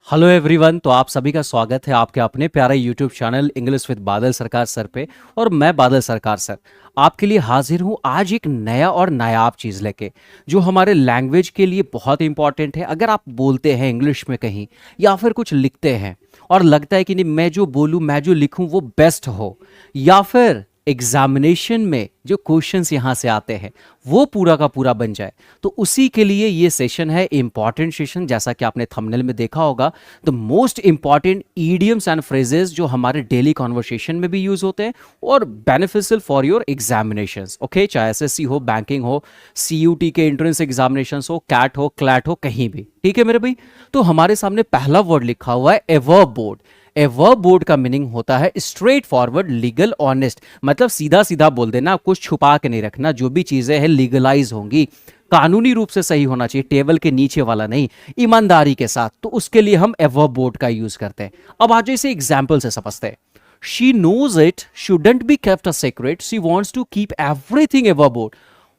Hello everyone. तो आप सभी का स्वागत है आपके अपने प्यारे यूट्यूब चैनल इंग्लिश विद बादल सरकार सर पे। और मैं बादल सरकार सर आपके लिए हाजिर हूँ आज एक नया और नायाब चीज़ लेके, जो हमारे लैंग्वेज के लिए बहुत इंपॉर्टेंट है। अगर आप बोलते हैं इंग्लिश में कहीं या फिर कुछ लिखते हैं और लगता है कि नहीं, मैं जो बोलूँ मैं जो लिखूँ वो बेस्ट हो, या फिर एग्जामिनेशन में जो क्वेश्चंस यहाँ से आते हैं वो पूरा का पूरा बन जाए, तो उसी के लिए ये सेशन है, इंपॉर्टेंट सेशन। जैसा कि आपने थंबनेल में देखा होगा, the most important idioms and phrases जो हमारे डेली कॉन्वर्सेशन में भी यूज होते हैं और beneficial for your examinations. Okay, चाहे एसएससी हो, बैंकिंग हो, सीयूटी के एंट्रेंस एग्जामिनेशन हो, कैट हो, क्लैट हो, कहीं भी। ठीक है मेरे भाई। तो हमारे सामने पहला वर्ड लिखा हुआ है एवर्ब बोर्ड। एवर्ब बोर्ड का मीनिंग होता है स्ट्रेट फॉरवर्ड, लीगल, ऑनेस्ट। मतलब सीधा सीधा बोल देना, कुछ छुपा के नहीं रखना। जो भी चीजें हैं लीगलाइज होंगी, कानूनी रूप से सही होना चाहिए, टेबल के नीचे वाला नहीं, ईमानदारी के साथ। तो उसके लिए हम एवर्ब बोर्ड का यूज करते हैं। अब आज इसे एग्जाम्पल से समझते हैं। She knows it shouldn't be kept a secret, she wants to keep everything above board.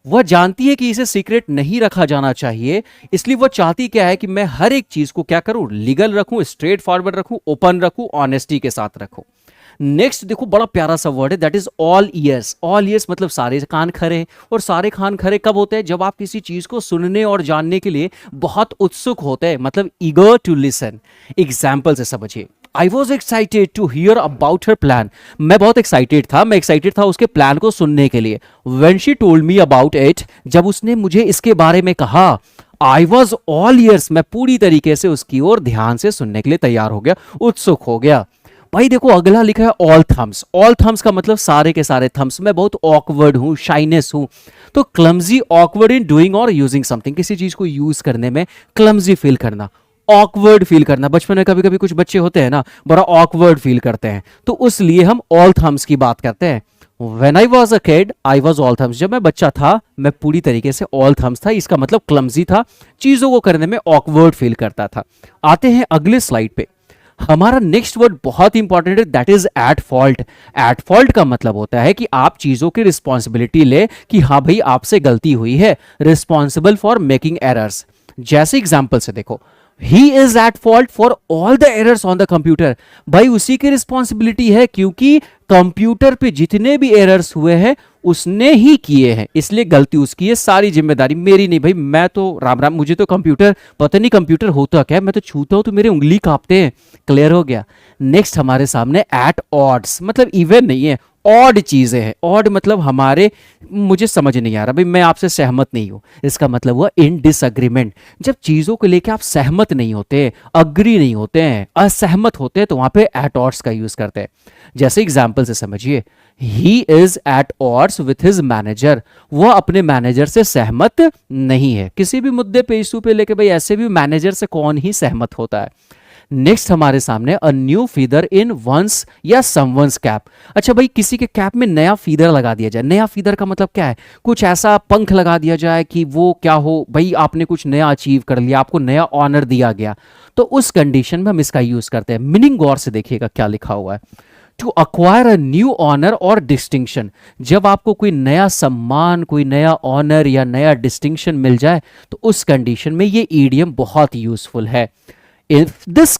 वह जानती है कि इसे सीक्रेट नहीं रखा जाना चाहिए, इसलिए वह चाहती क्या है कि मैं हर एक चीज को क्या करूं, लीगल रखूं, स्ट्रेट फॉरवर्ड रखूं, ओपन रखूं, ऑनेस्टी के साथ रखूं। नेक्स्ट देखो, बड़ा प्यारा सा वर्ड है, that is all years. All years मतलब सारे कान खरे। और सारे कान खरे कब होते हैं? जब आप किसी चीज को सुनने और जानने के लिए बहुत उत्सुक होते हैं, मतलब ईगर टू लिसन। एग्जाम्पल से समझिए। I was excited to hear about her plan. मैं बहुत एक्साइटेड था, मैं एक्साइटेड था उसके प्लान को सुनने के लिए। When she told me about it, जब उसने मुझे इसके बारे में कहा, आई वॉज ऑल ईयर्स, मैं पूरी तरीके से उसकी ओर ध्यान से सुनने के लिए तैयार हो गया, उत्सुक हो गया। भाई देखो, अगला लिखा है ऑल थम्स। ऑल थम्स का मतलब सारे के सारे थम्स। मैं बहुत ऑकवर्ड हूं, शाइनेस हूं। तो क्लमजी, ऑकवर्ड इन डूइंग और यूजिंग समथिंग। किसी चीज को यूज करने में क्लमजी फील करना, ऑकवर्ड फील करना। बचपन में कभी कभी कुछ बच्चे होते हैं ना, बड़ा ऑकवर्ड फील करते हैं, तो उस लिए हम ऑल थम्स की बात करते हैं। When I was a kid, I was all thumbs. जब मैं बच्चा था मैं पूरी तरीके से ऑल थम्स था। इसका मतलब क्लमजी था, चीजों को करने में ऑकवर्ड फील करता था। आते हैं अगले स्लाइड पे। हमारा नेक्स्ट वर्ड बहुत इंपॉर्टेंट है, that is at fault. At fault का मतलब होता है कि आप चीजों की रिस्पॉन्सिबिलिटी ले कि हाँ भाई आपसे गलती हुई है, रिस्पॉन्सिबल फॉर मेकिंग एरर्स। जैसे एग्जाम्पल से देखो, ही is at fault for all the errors on the computer. भाई उसी की रिस्पॉन्सिबिलिटी है, क्योंकि कंप्यूटर पे जितने भी एरर्स हुए हैं उसने ही किए हैं, इसलिए गलती उसकी है, सारी जिम्मेदारी मेरी नहीं। भाई मैं तो राम राम, मुझे तो कंप्यूटर पता नहीं कंप्यूटर होता क्या है, मैं तो छूता हूं तो मेरे उंगली कांपते हैं। क्लियर हो गया। नेक्स्ट हमारे सामने एट ऑड्स, मतलब इवन नहीं है, ऑड चीजें हैं। ऑड मतलब हमारे, मुझे समझ नहीं आ रहा भाई, मैं आपसे सहमत नहीं हूं। इसका मतलब हुआ इन डिसएग्रीमेंट। जब चीजों को लेकर आप सहमत नहीं होते, अग्री नहीं होते हैं, असहमत होते हैं, तो वहां पे एट ऑड्स का यूज करते हैं। जैसे एग्जाम्पल से समझिए, he is at odds with his manager. वह अपने मैनेजर से सहमत नहीं है। किसी भी मुद्दे पे, इशू पे लेके, भाई ऐसे भी मैनेजर से कौन ही सहमत होता है। नेक्स्ट हमारे सामने a new feather in one's या समवंस कैप। अच्छा भाई, किसी के कैप में नया फीदर लगा दिया जाए। नया फीदर का मतलब क्या है? कुछ ऐसा पंख लगा दिया जाए कि वो क्या हो, भाई आपने कुछ नया अचीव कर लिया, आपको नया ऑनर दिया गया, तो उस कंडीशन में हम इसका यूज करते हैं। मीनिंग गौर से देखिएगा क्या लिखा हुआ है, to acquire a new honour और डिस्टिंक्शन। जब आपको कोई नया सम्मान, कोई नया ऑनर या नया डिस्टिंक्शन मिल जाए, तो उस कंडीशन में ये ईडियम बहुत यूजफुल है। If this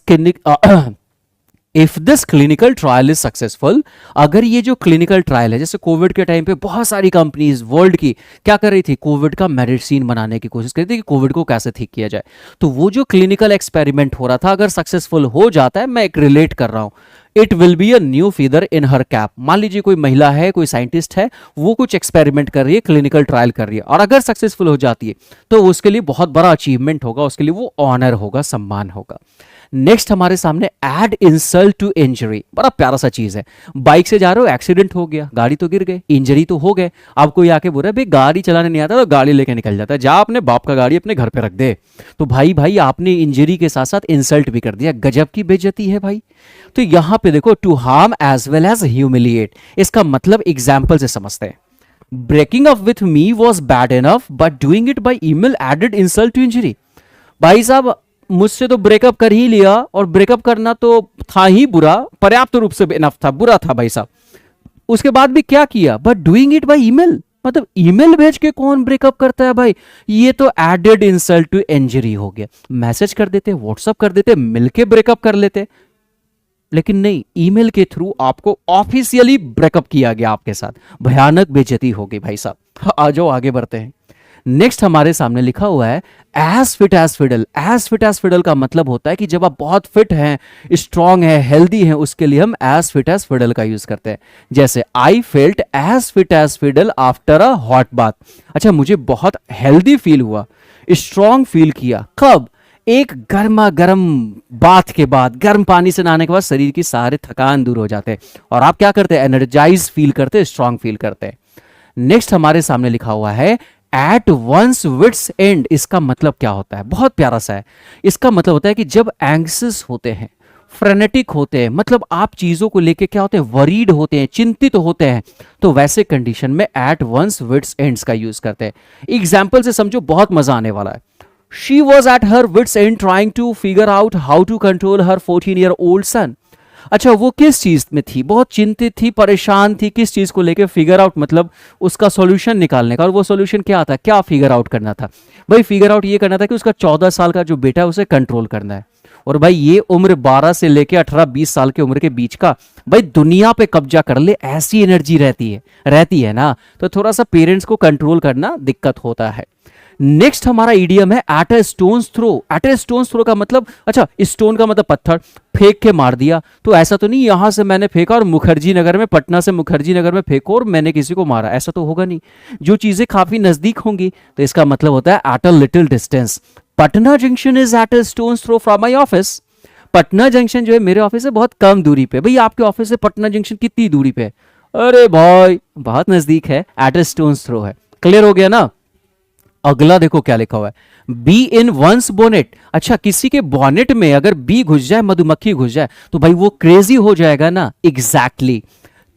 clinical trial is successful, अगर ये जो क्लिनिकल ट्रायल है, जैसे कोविड के टाइम पे बहुत सारी कंपनीज वर्ल्ड की क्या कर रही थी, कोविड का मेडिसिन बनाने की कोशिश कर रही थी कि कोविड को कैसे ठीक किया जाए। तो वो जो क्लिनिकल एक्सपेरिमेंट हो रहा था, अगर सक्सेसफुल हो जाता है, मैं एक रिलेट कर रहा हूं, it will be a new feather in her cap. मान लीजिए कोई महिला है, कोई साइंटिस्ट है, वो कुछ एक्सपेरिमेंट कर रही है, क्लिनिकल ट्रायल कर रही है, और अगर सक्सेसफुल हो जाती है तो उसके लिए बहुत बड़ा अचीवमेंट होगा, उसके लिए वो ऑनर होगा, सम्मान होगा। नेक्स्ट हमारे सामने एड इंसल्ट टू इंजरी। बड़ा प्यारा सा चीज है। बाइक से जा रहे हो, एक्सीडेंट हो गया, गाड़ी तो गिर गए, इंजरी तो हो गए, अब कोई आके बोल रहा है भाई गाड़ी चलाने नहीं आता तो गाड़ी लेके निकल जाता है, जा अपने बाप का गाड़ी अपने घर पे रख दे। तो भाई आपने इंजरी के साथ साथ इंसल्ट भी कर दिया, गजब की बेइज्जती है भाई। तो यहां पे देखो, to harm as well as humiliate, इसका मतलब एग्जाम्पल से समझते हैं। Breaking up with me was bad enough, but doing it by email added insult to injury. भाई साहब मुझसे तो ब्रेकअप कर ही लिया, और ब्रेकअप करना तो था ही बुरा, पर्याप्त रूप से इनफ था, बुरा था भाई साहब। उसके बाद भी क्या किया, but doing it by email, मतलब ईमेल भेज के कौन ब्रेकअप करता है भाई? ये तो एडेड इंसल्ट टू इंजरी हो गया। मैसेज कर देते, व्हाट्सअप कर देते, मिलके ब्रेकअप कर लेते, लेकिन नहीं, ईमेल के थ्रू आपको ऑफिशियली ब्रेकअप किया गया आपके साथ। भयानक बेइज्जती हो गई भाई साहब। आ जाओ आगे बढ़ते हैं। नेक्स्ट हमारे सामने लिखा हुआ है as fit as fiddle. As fit as fiddle का मतलब होता है कि जब आप बहुत फिट हैं, स्ट्रांग है, हेल्दी हैं, उसके लिए हम एज फिट एज फिडल का यूज करते हैं। जैसे I felt as fit as fiddle after a hot bath. अच्छा, मुझे बहुत हेल्दी फील हुआ, स्ट्रांग फील किया, कब? एक गर्मा गर्म बाथ के बाद, गर्म पानी से नहाने के बाद शरीर की सारे थकान दूर हो जाते हैं और आप क्या करते हैं? एनर्जाइज फील करते हैं, स्ट्रांग फील करते हैं। नेक्स्ट हमारे सामने लिखा हुआ है एट वंस विट्स एंड। इसका मतलब क्या होता है? बहुत प्यारा सा है। इसका मतलब होता है कि जब एंग्सियस होते हैं, फ्रेनेटिक होते हैं, मतलब आप चीजों को लेके क्या होते हैं? वरीड होते हैं, चिंतित होते हैं, तो वैसे कंडीशन में एट वंस विट्स एंड्स का यूज करते हैं। एग्जाम्पल से समझो, बहुत मजा आने वाला है। She was at her wits end trying to figure out how to control her 14-year-old son. अच्छा, वो किस चीज में थी? बहुत चिंतित थी, परेशान थी, किस चीज को लेकर? फिगर आउट, मतलब उसका सॉल्यूशन निकालने का। और वो सॉल्यूशन क्या था? क्या फिगर आउट करना था भाई? फिगर आउट ये करना था कि उसका 14 साल का जो बेटा है उसे कंट्रोल करना है। और भाई ये उम्र 12 से लेके 18-20 साल की उम्र के बीच का, भाई दुनिया पे कब्जा कर ले ऐसी एनर्जी रहती है ना, तो थोड़ा सा पेरेंट्स को कंट्रोल करना दिक्कत होता है। नेक्स्ट हमारा इडियम है at a stone's throw. At a stone's throw का मतलब, अच्छा, स्टोन का मतलब पत्थर, फेंक के मार दिया, तो ऐसा तो नहीं यहां से मैंने फेंका और मुखर्जी नगर में, पटना से मुखर्जी नगर में फेंको और मैंने किसी को मारा, ऐसा तो होगा नहीं। जो चीजें काफी नजदीक होंगी तो इसका मतलब होता है at a little distance. Patna junction is at a stone's throw from my office. Patna junction जो है मेरे ऑफिस से बहुत कम दूरी पे। भाई आपके ऑफिस से पटना जंक्शन कितनी दूरी पे है? अरे भाई बहुत नजदीक है, एट अ स्टोन्स थ्रो है। क्लियर हो गया ना? अगला देखो क्या लिखा हुआ है, बी इन वंस बोनेट। अच्छा, किसी के बॉनेट में अगर बी घुस जाए, मधुमक्खी घुस जाए, तो भाई वो क्रेजी हो जाएगा ना। Exactly.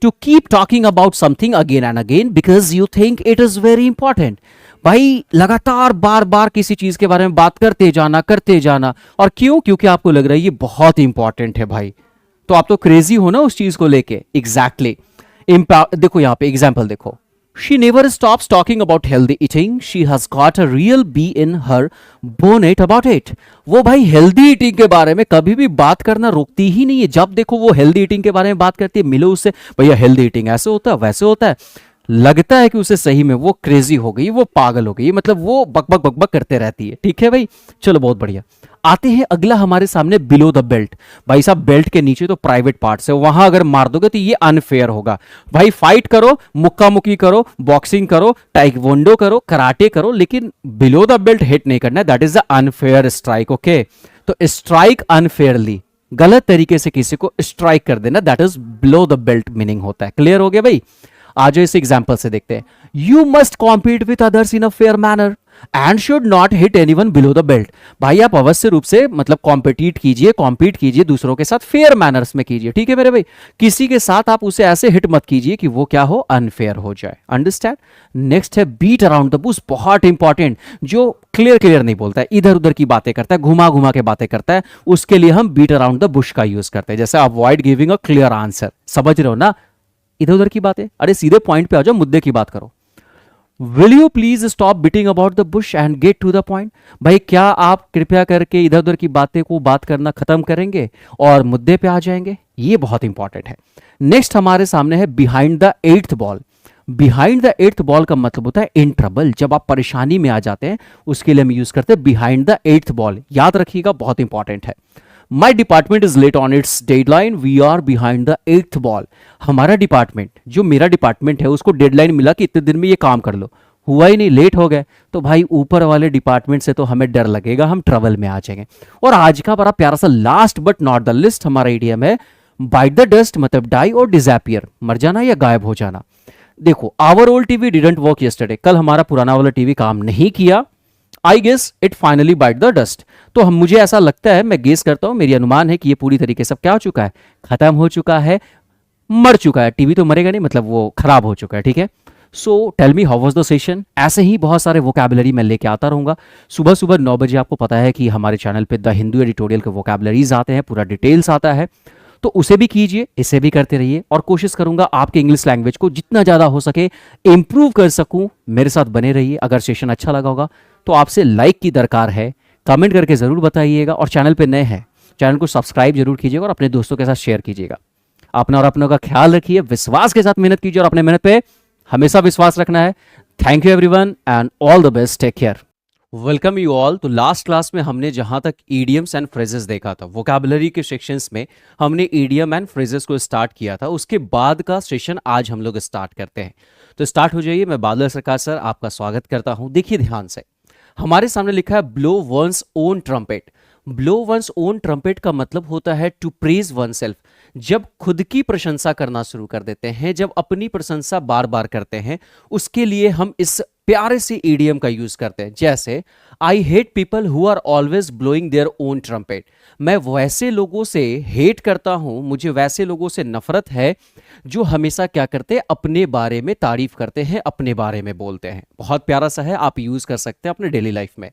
To keep talking about something again and again because you think it is very important. भाई लगातार बार बार किसी चीज के बारे में बात करते जाना। और क्यों? क्योंकि आपको लग रहा है ये बहुत इंपॉर्टेंट है भाई, तो आप तो क्रेजी हो ना उस चीज को लेके। एग्जैक्टली। देखो यहां पे एग्जाम्पल देखो, she never stops talking about healthy eating. She has got a real bee in her bonnet about it. वो भाई हेल्दी ईटिंग के बारे में कभी भी बात करना रोकती ही नहीं है। जब देखो वो हेल्दी ईटिंग के बारे में बात करती है, मिलो उससे, भैया हेल्दी ईटिंग ऐसे होता है, वैसे होता है। लगता है कि उसे सही में वो क्रेजी हो गई, वो पागल हो गई, मतलब वो बकबक बकबक करते रहती है। ठीक है भाई, चलो बहुत बढ़िया। आते हैं अगला हमारे सामने, बिलो द बेल्ट। भाई साहब बेल्ट के नीचे तो प्राइवेट पार्ट्स है, वहां अगर मार दोगे तो ये अनफेयर होगा। भाई फाइट करो, मुक्का मुक्की करो, बॉक्सिंग करो, टाइकवोंडो करो, कराटे करो, लेकिन बिलो द बेल्ट हिट नहीं करना है। That is the unfair strike. Okay, तो स्ट्राइक अनफेयरली, गलत तरीके से किसी को स्ट्राइक कर देना, that is below the belt meaning होता है। क्लियर हो गया भाई? आज इस एग्जाम्पल से देखते हैं। You must compete with others in a fair manner and should not hit anyone below the belt. भाई आप अवश्य रूप से मतलब कॉम्पीट कीजिए दूसरों के साथ, फेयर मैनर्स में कीजिए। ठीक है मेरे भाई, किसी के साथ आप उसे ऐसे हिट मत कीजिए कि वो क्या हो, अनफेयर हो जाए। अंडरस्टैंड? नेक्स्ट है बीट अराउंड द बुश। बहुत इंपॉर्टेंट, जो क्लियर नहीं बोलता है, इधर उधर की बातें करता है, घुमा घुमा के बातें करता है, उसके लिए हम बीट अराउंड द बुश का यूज करते हैं। जैसे avoid giving a clear answer. समझ रहे हो ना? इधर उधर की बातें, अरे सीधे पॉइंट पे आ जाओ, मुद्दे की बात करो। Will you please stop beating about the bush and get to the point. भाई क्या आप कृपया करके इधर उधर की बातें को बात करना खत्म करेंगे और मुद्दे पे आ जाएंगे? ये बहुत इंपॉर्टेंट है। नेक्स्ट हमारे सामने है behind the eighth ball. Behind the eighth ball का मतलब होता है इन ट्रबल, जब आप परेशानी में आ जाते हैं, उसके लिए हम यूज करते हैं बिहाइंड द एट्थ बॉल। याद रखिएगा, बहुत इंपॉर्टेंट है। My department is late on its deadline, we are behind the eighth ball. हमारा डिपार्टमेंट, जो मेरा डिपार्टमेंट है, उसको डेडलाइन मिला कि इतने दिन में ये काम कर लो, हुआ ही नहीं, लेट हो गए, तो भाई ऊपर वाले डिपार्टमेंट से तो हमें डर लगेगा, हम ट्रबल में आ जाएंगे। और आज का बड़ा प्यारा सा last but not the least हमारा इडियम है बाइट द डस्ट, मतलब डाई और डिसअपियर, मर जाना या गायब हो जाना। देखो, our old TV didn't work yesterday, कल हमारा पुराना वाला टीवी काम नहीं किया, I guess it finally bite the dust. तो हम, मुझे ऐसा लगता है, मैं गेस करता हूं, मेरी अनुमान है कि ये पूरी तरीके से क्या हो चुका है, खत्म हो चुका है, मर चुका है। टीवी तो मरेगा नहीं, मतलब वो खराब हो चुका है। ठीक है, so tell me how was the session. ऐसे ही बहुत सारे वोकैबुलरी मैं लेके आता रहूंगा। सुबह सुबह 9 बजे आपको पता है कि हमारे चैनल पे द हिंदू एडिटोरियल के वोकैबुलरीज आते हैं, पूरा डिटेल्स आता है। तो उसे भी कीजिए, इसे भी करते रहिए और कोशिश करूंगा आपके इंग्लिश लैंग्वेज को जितना ज़्यादा हो सके इंप्रूव कर सकूं। मेरे साथ बने रहिए। अगर सेशन अच्छा लगा होगा तो आपसे लाइक की दरकार है, कमेंट करके ज़रूर बताइएगा और चैनल पे नए हैं चैनल को सब्सक्राइब जरूर कीजिएगा और अपने दोस्तों के साथ शेयर कीजिएगा। अपना और अपनों का ख्याल रखिए, विश्वास के साथ मेहनत कीजिए और अपने मेहनत पे हमेशा विश्वास रखना है। Thank you everyone and all the best, take care. Welcome you all. तो लास्ट क्लास में हमने जहां तक ईडियम्स एंड फ्रेजेस देखा था, वोकैबुलरी के सेक्शंस में हमने ईडियम एंड फ्रेजेस को स्टार्ट किया था। उसके बाद का सेशन आज हम लोग स्टार्ट करते हैं। तो स्टार्ट हो जाइए। मैं बादल सरकार सर आपका स्वागत करता हूं। देखिए ध्यान से, हमारे सामने लिखा है blow one's own trumpet. Blow one's own trumpet का मतलब होता है टू प्रेज वन सेल्फ। जब खुद की प्रशंसा करना शुरू कर देते हैं, जब अपनी प्रशंसा बार बार करते हैं, उसके लिए हम इस प्यारे से ईडियम का यूज करते हैं। जैसे I hate people who are always blowing their own trumpet. मैं वैसे लोगों से हेट करता हूं, मुझे वैसे लोगों से नफरत है जो हमेशा क्या करते हैं, अपने बारे में तारीफ करते हैं, अपने बारे में बोलते हैं। बहुत प्यारा सा है, आप यूज कर सकते हैं अपने डेली लाइफ में।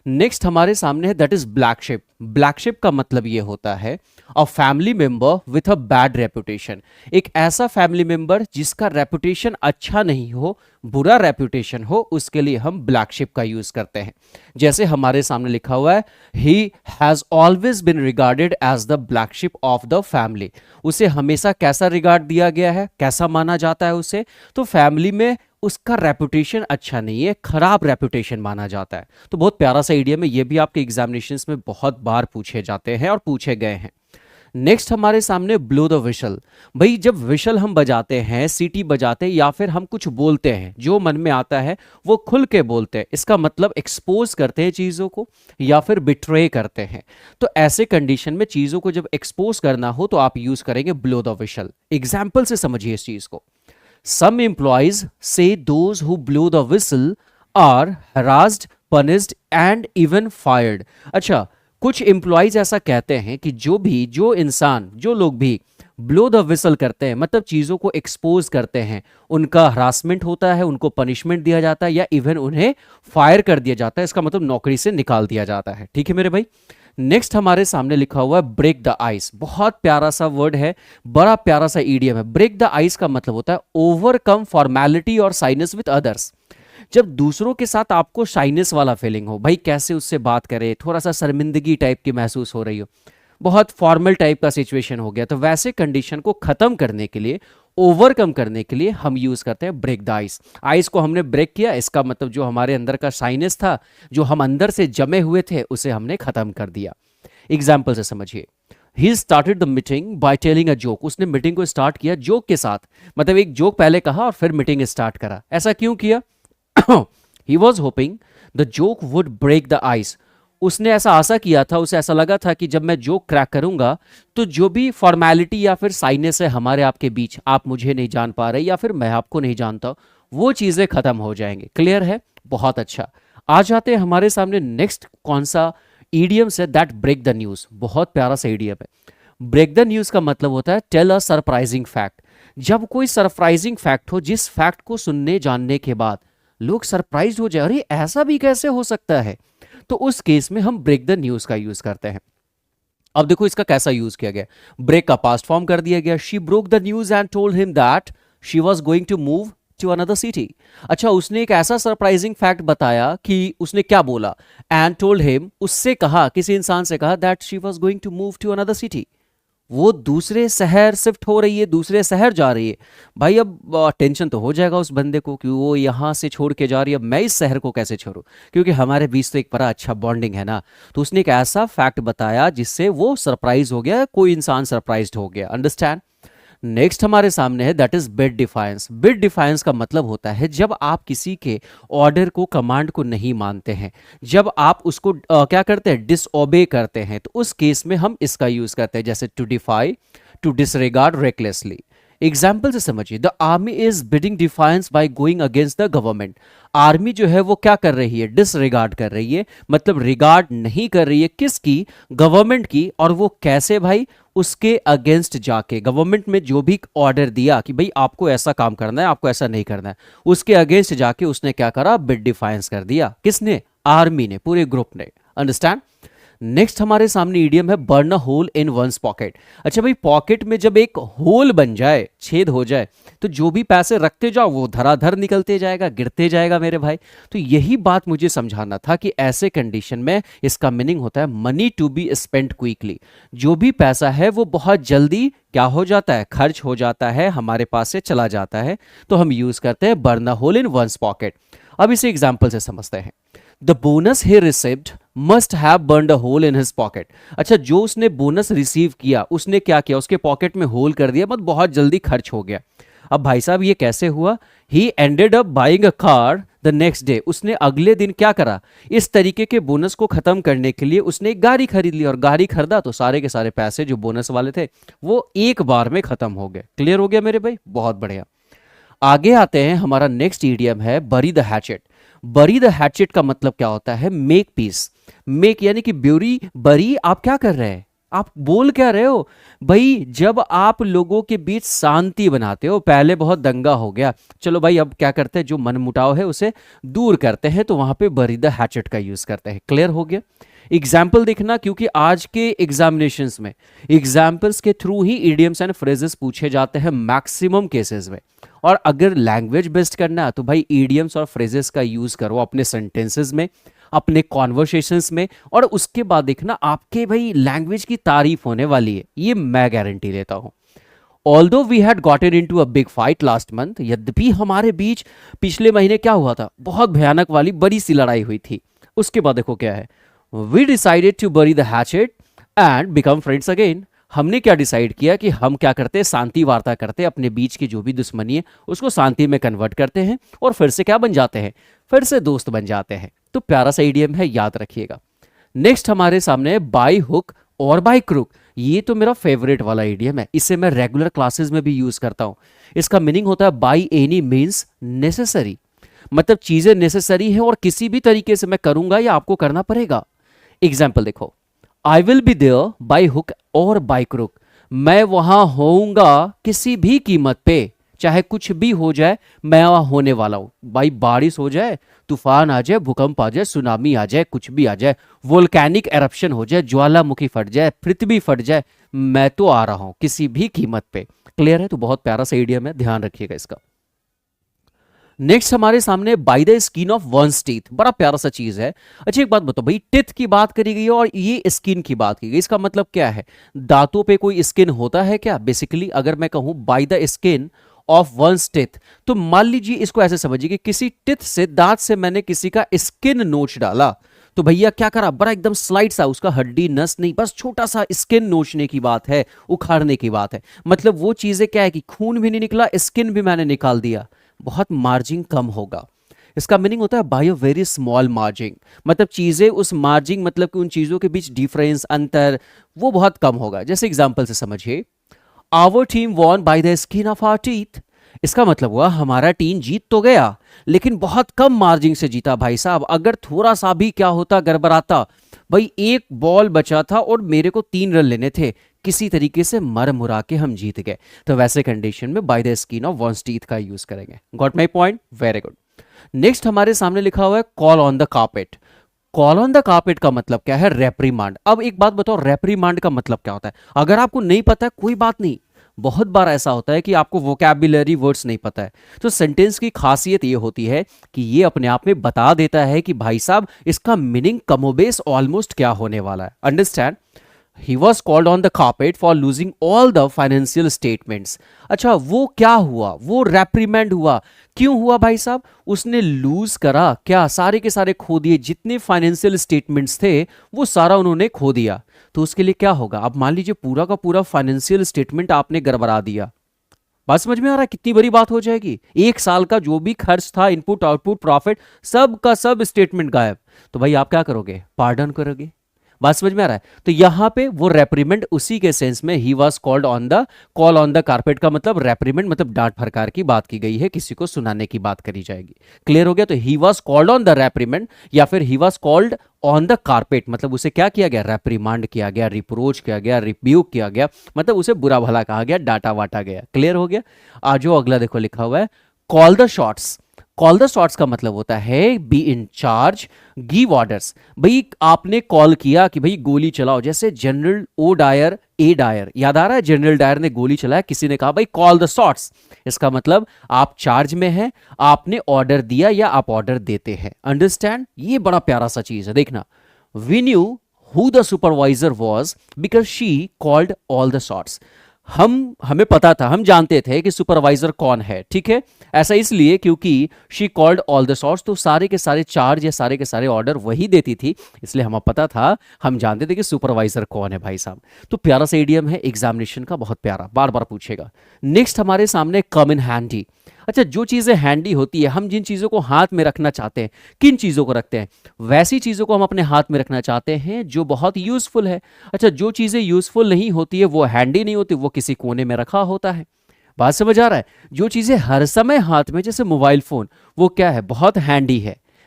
नेक्स्ट हमारे सामने है that is black ship. Black ship का मतलब ये होता है a family member with a bad reputation. एक ऐसा फैमिली मेंबर जिसका रेपुटेशन अच्छा नहीं हो, बुरा रेपुटेशन हो, उसके लिए हम ब्लैक शिप का यूज करते हैं। जैसे हमारे सामने लिखा हुआ है he has always been regarded as the black sheep of the family. उसे हमेशा कैसा रिगार्ड दिया गया है, कैसा माना जाता है उसे, तो फैमिली में उसका रेपुटेशन अच्छा नहीं है, खराब रेपुटेशन माना जाता है। तो बहुत प्यारा सा इडियम है, ये भी आपके एग्जामिनेशंस में बहुत बार पूछे जाते हैं और पूछे गए हैं। नेक्स्ट हमारे सामने ब्लो द विशल। भाई जब विशल हम बजाते हैं, सीटी बजाते हैं या फिर हम कुछ बोलते हैं, जो मन में आता है वो खुल के बोलते हैं। इसका मतलब एक्सपोज करते हैं चीज़ों को या फिर बिट्रे करते हैं। तो ऐसे कंडीशन में चीज़ों को जब एक्सपोज करना हो तो आप यूज करेंगे ब्लो द विशल। एग्जाम्पल से समझिए इस चीज़ को। Some employees say those who blow the whistle are harassed, punished and even fired. अच्छा, कुछ एम्प्लॉयज ऐसा कहते हैं कि जो इंसान, जो लोग भी ब्लो द विसल करते हैं, मतलब चीज़ों को एक्सपोज करते हैं, उनका हरासमेंट होता है, उनको पनिशमेंट दिया जाता है या इवन उन्हें फायर कर दिया जाता है। इसका मतलब नौकरी से निकाल दिया जाता है। ठीक है मेरे भाई। नेक्स्ट हमारे सामने लिखा हुआ है ब्रेक द आइस। बहुत प्यारा सा वर्ड है, बड़ा प्यारा सा ईडियम है। ब्रेक द आइस का मतलब होता है ओवरकम फॉर्मेलिटी और साइनेस विद अदर्स। जब दूसरों के साथ आपको शाइनेस वाला फीलिंग हो, भाई कैसे उससे बात करें, थोड़ा सा शर्मिंदगी टाइप की महसूस हो रही हो, बहुत फॉर्मल टाइप का सिचुएशन हो गया, तो वैसे कंडीशन को खत्म करने के लिए, ओवरकम करने के लिए हम यूज करते हैं ब्रेक द आइस। आइस को हमने ब्रेक किया, इसका मतलब जो हमारे अंदर का शाइनेस था, जो हम अंदर से जमे हुए थे, उसे हमने खत्म कर दिया। एग्जाम्पल से समझिए। He started the meeting by telling a joke. उसने मीटिंग को स्टार्ट किया जोक के साथ, मतलब एक जोक पहले कहा और फिर मीटिंग स्टार्ट करा। ऐसा क्यों किया? He was hoping the joke would break the ice. उसने ऐसा आशा किया था, उसे ऐसा लगा था कि जब मैं जोक क्रैक करूंगा तो जो भी फॉर्मेलिटी या फिर साइनेस है हमारे आपके बीच, आप मुझे नहीं जान पा रहे या फिर मैं आपको नहीं जानता, वो चीजें खत्म हो जाएंगे। क्लियर है? बहुत अच्छा। आ जाते हैं हमारे सामने नेक्स्ट कौन सा ईडियम्स है, दैट ब्रेक द न्यूज। बहुत प्यारा सा ईडियम है। ब्रेक द न्यूज का मतलब होता है टेल अ सरप्राइजिंग फैक्ट। जब कोई सरप्राइजिंग फैक्ट हो, जिस फैक्ट को सुनने जानने के बाद लोग सरप्राइज हो जाए, अरे ऐसा भी कैसे हो सकता है, तो उस केस में हम ब्रेक द न्यूज का यूज करते हैं। अब देखो इसका कैसा यूज किया गया। ब्रेक का पास्ट फॉर्म कर दिया गया। She broke the news and told him that she was going to move to another city. अच्छा, उसने एक ऐसा सरप्राइजिंग फैक्ट बताया कि उसने क्या बोला, एंड टोल्ड हिम, उससे कहा, किसी इंसान से कहा, that she was going to move to another city. वो दूसरे शहर शिफ्ट हो रही है, दूसरे शहर जा रही है। भाई अब टेंशन तो हो जाएगा उस बंदे को कि वो यहाँ से छोड़ के जा रही है, अब मैं इस शहर को कैसे छोड़ूं, क्योंकि हमारे बीच तो एक बड़ा अच्छा बॉन्डिंग है ना। तो उसने एक ऐसा फैक्ट बताया जिससे वो सरप्राइज हो गया, कोई इंसान सरप्राइज हो गया। अंडरस्टैंड? नेक्स्ट हमारे सामने है that is bid defiance. Bid defiance का मतलब होता है जब आप किसी के ऑर्डर को, कमांड को नहीं मानते हैं, जब आप उसको क्या करते हैं, डिसओबे करते हैं, तो उस केस में हम इसका यूज करते हैं। जैसे to defy, to disregard recklessly. Example से समझिए। The army is bidding defiance by going against the government. Army जो है वो क्या कर रही है, डिसरिगार्ड कर रही है, मतलब रिगार्ड नहीं कर रही है किसकी, गवर्नमेंट की। और वो कैसे भाई, उसके अगेंस्ट जाके, गवर्नमेंट में जो भी ऑर्डर दिया कि भाई आपको ऐसा काम करना है, आपको ऐसा नहीं करना है, उसके अगेंस्ट जाके उसने क्या करा, बिड डिफायंस कर दिया। किसने? आर्मी ने, पूरे ग्रुप ने। अंडरस्टैंड? नेक्स्ट हमारे सामने इडियम है burn a hole in one's pocket. अच्छा भाई, पॉकेट में जब एक होल बन जाए, छेद हो जाए, तो जो भी पैसे रखते जाओ वो धराधर निकलते जाएगा, गिरते जाएगा मेरे भाई। तो यही बात मुझे समझाना था कि ऐसे कंडीशन में इसका मीनिंग होता है money to be spent quickly. जो भी पैसा है वो बहुत जल्दी क्या हो जाता है, खर्च हो जाता है, हमारे पास से चला जाता है। तो हम यूज करते हैं burn a hole in one's pocket. अब इसे एग्जाम्पल से समझते हैं। The bonus he received must have burned a hole in his pocket. अच्छा, जो उसने बोनस रिसीव किया उसने क्या किया, उसके पॉकेट में होल कर दिया, मतलब बहुत जल्दी खर्च हो गया। अब भाई साहब ये कैसे हुआ, he ended up buying a car the next day. उसने अगले दिन क्या करा, इस तरीके के बोनस को खत्म करने के लिए उसने एक गाड़ी खरीद ली, और गाड़ी खरीदा तो सारे के सारे पैसे जो बोनस वाले थे वो एक बार में खत्म हो गए। क्लियर हो गया मेरे भाई, बहुत बढ़िया। आगे आते हैं, हमारा नेक्स्ट इडियम है बरी द हैचेट। बरी द हैचेट का मतलब क्या होता है, मेक पीस। मेक यानी कि ब्यूरी, बरी आप क्या कर रहे हैं, आप बोल क्या रहे हो भाई। जब आप लोगों के बीच शांति बनाते हो, पहले बहुत दंगा हो गया, चलो भाई अब क्या करते हैं, जो मनमुटाव है उसे दूर करते हैं, तो वहां पे बरी द हैचेट का यूज करते हैं। क्लियर हो गया। एग्जाम्पल देखना, क्योंकि आज के एग्जामिनेशंस में एग्जाम्पल्स के through he idioms and phrases पूछे जाते हैं मैक्सिमम केसेस में। और अगर लैंग्वेज बेस्ड करना है तो भाई इडियम्स और फ्रेजेस का यूज करो अपने सेंटेंसेस में, अपने कॉन्वर्सेशंस में, और उसके बाद देखना आपके भाई लैंग्वेज की तारीफ होने वाली है, ये मैं गारंटी देता हूं। Although we had gotten into a big fight last month, यद्यपि हमारे बीच पिछले महीने क्या हुआ था, बहुत भयानक वाली बड़ी सी लड़ाई हुई थी। उसके बाद देखो क्या है, we decided to bury the hatchet and become friends again. हमने क्या डिसाइड किया कि हम क्या करते हैं, शांति वार्ता करते हैं, अपने बीच की जो भी दुश्मनी है उसको शांति में कन्वर्ट करते हैं, और फिर से क्या बन जाते हैं, फिर से दोस्त बन जाते हैं। तो प्यारा सा इडियम है, याद रखिएगा। नेक्स्ट हमारे सामने bye hook or by crook. ये तो मेरा फेवरेट वाला इडियम है, इसे मैं रेगुलर क्लासेस में भी यूज करता हूं। इसका मीनिंग होता है बाय एनी मीन्स नेसेसरी, मतलब चीजें नेसेसरी है और किसी भी तरीके से मैं करूंगा या आपको करना पड़ेगा। एग्जाम्पल देखो, I will be there by hook or by crook. मैं वहां होऊंगा किसी भी कीमत पे, चाहे कुछ भी हो जाए मैं वहां होने वाला हूं। भाई बारिश हो जाए, तूफान आ जाए, भूकंप आ जाए, सुनामी आ जाए, कुछ भी आ जाए, वोल्केनिक एरप्शन हो जाए, ज्वालामुखी फट जाए, पृथ्वी फट जाए, मैं तो आ रहा हूं किसी भी कीमत पे। क्लियर है। तो बहुत प्यारा सा इडियम है, ध्यान रखिएगा इसका। नेक्स्ट हमारे सामने by the skin of one's teeth. बड़ा प्यारा सा चीज है। अच्छा एक बात बताओ भाई, टिथ की बात करी गई है और ये स्किन की बात की गई, इसका मतलब क्या है, दांतों पे कोई स्किन होता है क्या। बेसिकली अगर मैं कहूं by the skin of one's teeth, तो मान लीजिए इसको ऐसे समझिए कि किसी टिथ से, दांत से मैंने किसी का स्किन नोच डाला, तो भैया क्या करा, बड़ा एकदम स्लाइड सा, उसका हड्डी नस नहीं, बस छोटा सा स्किन नोचने की बात है, उखाड़ने की बात है। मतलब वो चीजें क्या है कि खून भी नहीं निकला, स्किन भी मैंने निकाल दिया, बहुत मार्जिन कम होगा। इसका मीनिंग होता है by a very small margin, मतलब चीजें उस मार्जिन, मतलब कि उन चीजों के बीच डिफरेंस, अंतर वो बहुत कम होगा। जैसे एग्जांपल से समझिए, our team won by the skin of our teeth. इसका मतलब हुआ हमारा टीम जीत तो गया लेकिन बहुत कम मार्जिन से जीता भाई साहब। अगर थोड़ा सा भी क्या होता, गड़बड़ाता, भाई एक बॉल बचा था और मेरे को 3 रन लेने थे, किसी तरीके से मर मुरा के हम जीत गए, तो वैसे कंडीशन में by the skin of one's teeth का यूज करेंगे। Got my point, very good. Next हमारे सामने लिखा हुआ है call on the carpet. Call on the carpet का मतलब क्या है, रेप्रीमांड। अब एक बात बताओ, रेप्रीमांड का मतलब क्या होता है। अगर आपको नहीं पता है कोई बात नहीं, बहुत बार ऐसा होता है कि आपको वोकैबुलरी वर्ड्स नहीं पता है, तो सेंटेंस की खासियत ये होती है कि ये अपने आप में बता देता है कि भाई साहब इसका मीनिंग कमोबेश ऑलमोस्ट क्या होने वाला है। Understand. He was called on the carpet for losing all the financial statements। अच्छा वो क्या हुआ, वो रेप्रीमेंड हुआ, क्यों हुआ भाई साहब, उसने लूज करा क्या, सारे के सारे खो दिए, जितने फाइनेंशियल स्टेटमेंट्स थे वो सारा उन्होंने खो दिया। तो उसके लिए क्या होगा, अब मान लीजिए पूरा का पूरा फाइनेंशियल स्टेटमेंट आपने गड़बड़ा दिया। बात समझ में आ रहा है कितनी बड़ी बात हो जाएगी, एक साल का जो भी खर्च था, इनपुट आउटपुट प्रॉफिट, सब का सब स्टेटमेंट गायब। तो भाई आप क्या करोगे, पार्डन करोगे। बात समझ में आ रहा है। तो यहां पे वो रेप्रीमेंट उसी के सेंस में, he was called on the, call on the carpet का मतलब रेप्रीमेंट, मतलब डांट फटकार की बात की गई है, किसी को सुनाने की बात करी जाएगी। क्लियर हो गया। तो he was called on the reprimand या फिर he was called on the carpet, मतलब उसे क्या किया गया, रेप्रीमांड किया गया, रिप्रोच किया गया, रिब्यूक किया गया, मतलब उसे बुरा भला कहा गया, डांटा वाटा गया। क्लियर हो गया। आज जो अगला देखो लिखा हुआ है call the shots. Call the shots का मतलब होता है be in charge, give orders. भाई आपने कॉल किया कि भाई गोली चलाओ, जैसे general O Dyer a dire, याद आ रहा है, जनरल डायर ने गोली चलाया, किसी ने कहा भाई कॉल द शॉट्स, इसका मतलब आप चार्ज में हैं, आपने ऑर्डर दिया या आप ऑर्डर देते हैं। अंडरस्टैंड? ये बड़ा प्यारा सा चीज है, देखना। We knew who the supervisor was because she called all the shots. हमें पता था, हम जानते थे कि सुपरवाइजर कौन है, ठीक है। ऐसा इसलिए क्योंकि she called all the shots, तो सारे के सारे चार्ज या सारे के सारे ऑर्डर वही देती थी, इसलिए हमें पता था, हम जानते थे कि सुपरवाइजर कौन है भाई साहब। तो प्यारा सा इडियम है, एग्जामिनेशन का बहुत प्यारा, बार बार पूछेगा। नेक्स्ट हमारे सामने कम इन हैंडी। अच्छा, जो चीजें हैंडी होती है, हम जिन चीजों को हाथ में रखना चाहते हैं, किन चीजों को रखते हैं, वैसी चीजों को हम अपने हाथ में रखना चाहते हैं जो बहुत यूजफुल है। अच्छा, जो चीजें यूजफुल नहीं होती है वो हैंडी नहीं होती, वो किसी कोने में रखा होता है। बात समझ आ रहा है? जो चीजें हर समय हाथ में, जैसे मोबाइल फोन, वो क्या है, बहुत हैंडी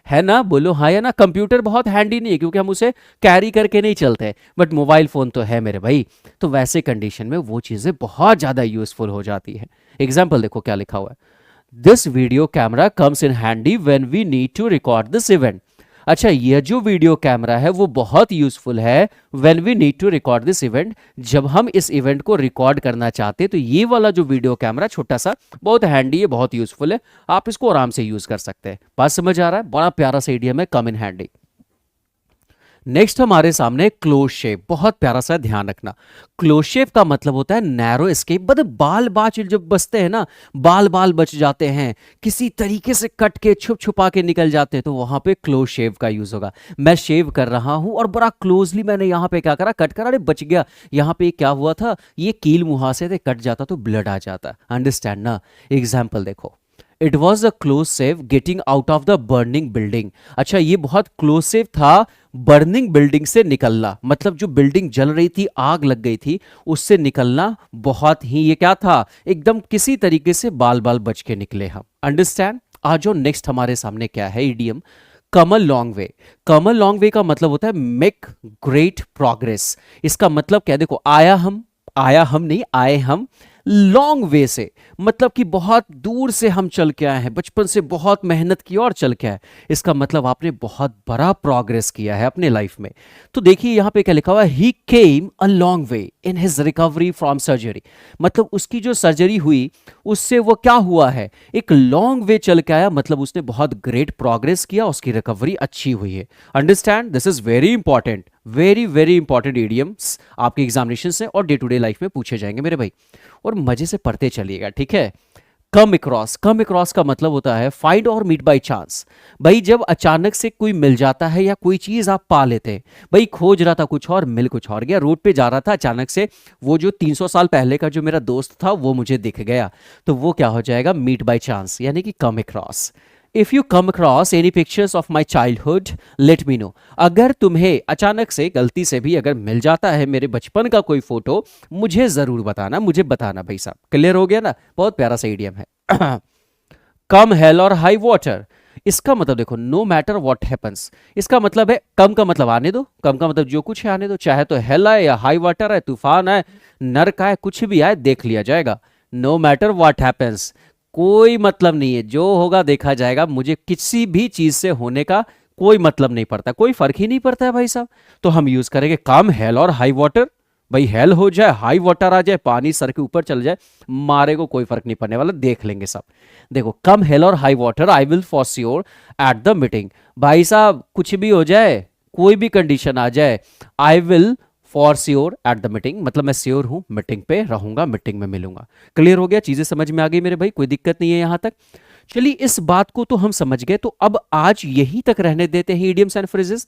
है ना? बोलो हाँ या ना। कंप्यूटर बहुत हैंडी नहीं है क्योंकि हम उसे कैरी करके नहीं चलते, बट मोबाइल फोन तो है मेरे भाई। तो वैसे कंडीशन में वो चीजें बहुत ज्यादा यूजफुल हो जाती है। एग्जाम्पल देखो क्या लिखा हुआ है, this video camera comes in handy when we need to record this event. अच्छा, यह जो वीडियो कैमरा है वो बहुत यूजफुल है when we need to record this event, जब हम इस इवेंट को रिकॉर्ड करना चाहते हैं। तो ये वाला जो वीडियो कैमरा छोटा सा, बहुत हैंडी है, बहुत यूजफुल है, आप इसको आराम से यूज कर सकते हैं। बात समझ आ रहा है? बड़ा प्यारा सा इडियम है, कम इन हैंडी। नेक्स्ट हमारे सामने क्लोज शेव, बहुत प्यारा सा, ध्यान रखना। क्लोज शेव का मतलब होता है नैरो एस्केप। बद बाल बाच जब बचते हैं ना, बाल बाल बच जाते हैं, किसी तरीके से कट के छुप छुपा के निकल जाते हैं, तो वहां पे क्लोज शेव का यूज होगा। मैं शेव कर रहा हूं और बड़ा क्लोजली मैंने यहां पे क्या करा, कट करा, अरे बच गया। यहां पे क्या हुआ था, ये कील मुहासे थे, कट जाता तो ब्लड आ जाता। अंडरस्टैंड ना? एग्जाम्पल देखो, it was a close save getting out of the burning building. अच्छा, ये बहुत क्लोज सेव था बर्निंग बिल्डिंग से निकलना, मतलब जो बिल्डिंग जल रही थी, आग लग गई थी, उससे निकलना बहुत ही, ये क्या था, एकदम किसी तरीके से बाल बाल बच के निकले हम। अंडरस्टैंड? आज जो नेक्स्ट हमारे सामने क्या है इडियम, कम अ लॉन्ग वे। कम अ लॉन्ग वे का मतलब होता है मेक ग्रेट प्रोग्रेस। इसका मतलब क्या है, देखो, आया हम नहीं, आए हम लॉन्ग वे से, मतलब कि बहुत दूर से हम चल के आए हैं, बचपन से बहुत मेहनत की और चल के आए। इसका मतलब आपने बहुत बड़ा प्रोग्रेस किया है अपने लाइफ में। तो देखिए यहां पे क्या लिखा हुआ है, he came a long way in his recovery from surgery. मतलब उसकी जो सर्जरी हुई उससे वो क्या हुआ है, एक लॉन्ग वे चल के आया, मतलब उसने बहुत ग्रेट प्रोग्रेस किया, उसकी रिकवरी अच्छी हुई है। Understand? This is very important, very very important idioms आपके एग्जामिनेशन से और डे टू डे लाइफ में पूछे जाएंगे मेरे भाई, और मजे से पढ़ते चलिएगा, ठीक है। कम अक्रॉस, कम अक्रॉस का मतलब होता है फाइंड और मीट बाय चांस। भाई जब अचानक से कोई मिल जाता है या कोई चीज आप पा लेते हैं, भाई खोज रहा था कुछ और, मिल कुछ और गया, रोड पे जा रहा था, अचानक से वो जो 300 साल पहले का जो मेरा दोस्त था वो मुझे दिख गया, तो वो क्या हो जाएगा, मीट बाय चांस, यानी कि come across. If you come across any pictures of my childhood let me know. अगर तुम्हें अचानक से गलती से भी अगर मिल जाता है मेरे बचपन का कोई फोटो, मुझे जरूर बताना, मुझे बताना भाई साहब। क्लियर हो गया ना? बहुत प्यारा सा इडियम है। कम हेल और हाई वाटर, इसका मतलब देखो, नो मैटर व्हाट हैपेंस। इसका मतलब है कम का मतलब आने दो, कम का मतलब जो कुछ है आने दो, चाहे तो हेल आए या हाई वाटर आए, तूफान आए, नर्क आए, कुछ भी आए, देख लिया जाएगा। नो मैटर व्हाट हैपेंस, कोई मतलब नहीं है, जो होगा देखा जाएगा, मुझे किसी भी चीज से होने का कोई मतलब नहीं पड़ता, कोई फर्क ही नहीं पड़ता है भाई साहब। तो हम यूज करेंगे कम हेल और हाई वाटर। भाई हेल हो जाए, हाई वाटर आ जाए, पानी सर के ऊपर चल जाए, मारे को कोई फर्क नहीं पड़ने वाला, देख लेंगे सब। देखो, कम हेल और high water, I will for sure at the meeting. भाई साहब कुछ भी हो जाए, कोई भी कंडीशन आ जाए, I will for sure at the meeting, मतलब मैं श्योर हूं, मीटिंग पे रहूंगा, मीटिंग में मिलूंगा। क्लियर हो गया? चीजें समझ में आ गई मेरे भाई? कोई दिक्कत नहीं है यहां तक? चलिए, इस बात को तो हम समझ गए, तो अब आज यही तक रहने देते हैं इडियम्स एंड फ्रेजेस।